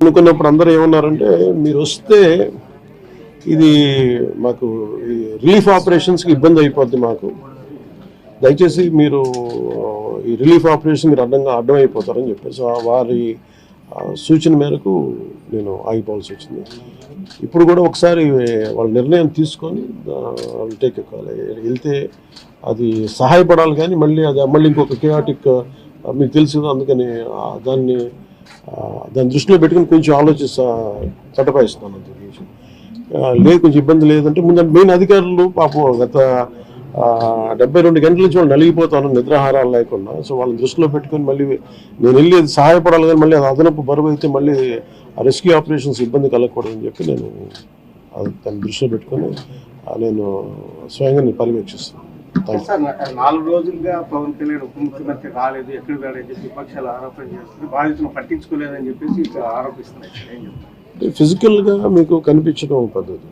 అనుకున్నప్పుడు అందరూ ఏమన్నారంటే మీరు వస్తే ఇది మాకు రిలీఫ్ ఆపరేషన్స్కి ఇబ్బంది అయిపోద్ది, మాకు దయచేసి మీరు ఈ రిలీఫ్ ఆపరేషన్ మీరు అడ్డమైపోతారని చెప్పేసి వారి సూచన మేరకు నేను ఆగిపోవాల్సి వచ్చింది. ఇప్పుడు కూడా ఒకసారి వాళ్ళ నిర్ణయం తీసుకొని టేక్ ఎక్కాలి, వెళ్తే అది సహాయపడాలి. కానీ మళ్ళీ ఇంకొక కేయాటిక్ మీకు తెలుసు, అందుకని దాన్ని దృష్టిలో పెట్టుకుని కొంచెం చట్టపాయిస్తున్నాను. అంత లేదు, కొంచెం ఇబ్బంది లేదంటే ముందు మెయిన్ అధికారులు పాపం గత 72 గంటల నుంచి వాళ్ళు నలిగిపోతాను నిద్రాహారాలు లేకుండా. సో వాళ్ళని దృష్టిలో పెట్టుకొని మళ్ళీ నేను వెళ్ళి అది సహాయపడాలి, కానీ మళ్ళీ అది అదనపు బరువు అయితే మళ్ళీ రెస్క్యూ ఆపరేషన్స్ ఇబ్బంది కలగకూడదని చెప్పి నేను దాన్ని దృష్టిలో పెట్టుకొని నేను స్వయంగా పర్యవేక్షిస్తాను. 4 రోజులుగా పవన్ కళ్యాణ్ ఉప ముఖ్యమంత్రి రాలేదు, ఎక్కడ వెళ్ళని చెప్పి విపక్షాలు ఆరోపణ చేస్తుంది, బాధితులను పట్టించుకోలేదని చెప్పేసి ఆరోపిస్తున్నాయి. ఫిజికల్గా మీకు కనిపించడం పద్ధతి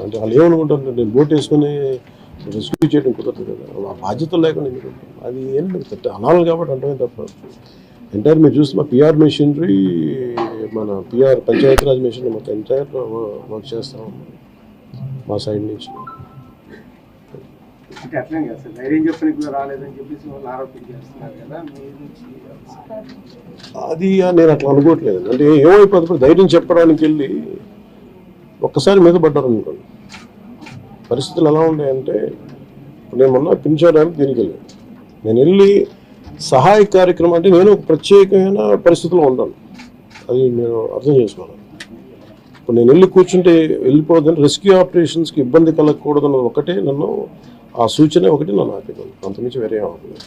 అంటే వాళ్ళు ఏమనుకుంటారు, నేను బోట్ వేసుకొని రెస్క్యూ చేయడం కుదరదు కదా, ఆ బాధ్యతలు లేకుండా అది ఏంటి అనాలి కాబట్టి అంటే తప్ప ఎంటైర్ మీరు చూస్తే మా పిఆర్ మెషినరీ, మన పిఆర్ పంచాయతీరాజ్ మెషినరీ మొత్తం ఎంటైర్ వర్క్ చేస్తాం మా సైడ్ నుంచి. అది నేను అట్లా అనుకోవట్లేదు. అంటే ఏమైపోతుంది, ధైర్యం చెప్పడానికి వెళ్ళి ఒక్కసారి మీద పడ్డారు అనుకోండి. పరిస్థితులు ఎలా ఉన్నాయంటే నేను మొన్న పింఛడానికి దీనికి వెళ్ళాను. నేను వెళ్ళి సహాయ కార్యక్రమం అంటే నేను ఒక ప్రత్యేకమైన పరిస్థితుల్లో ఉంటాను, అది నేను అర్థం చేసుకోవాలి. ఇప్పుడు నేను వెళ్ళి కూర్చుంటే వెళ్ళిపోదని రెస్క్యూ ఆపరేషన్స్కి ఇబ్బంది కలగకూడదన్న ఒకటే నన్ను ఆ సూచన ఒకటి నన్ను ఆపేదాన్ని, అంతమించి వేరే అవ్వలేదు.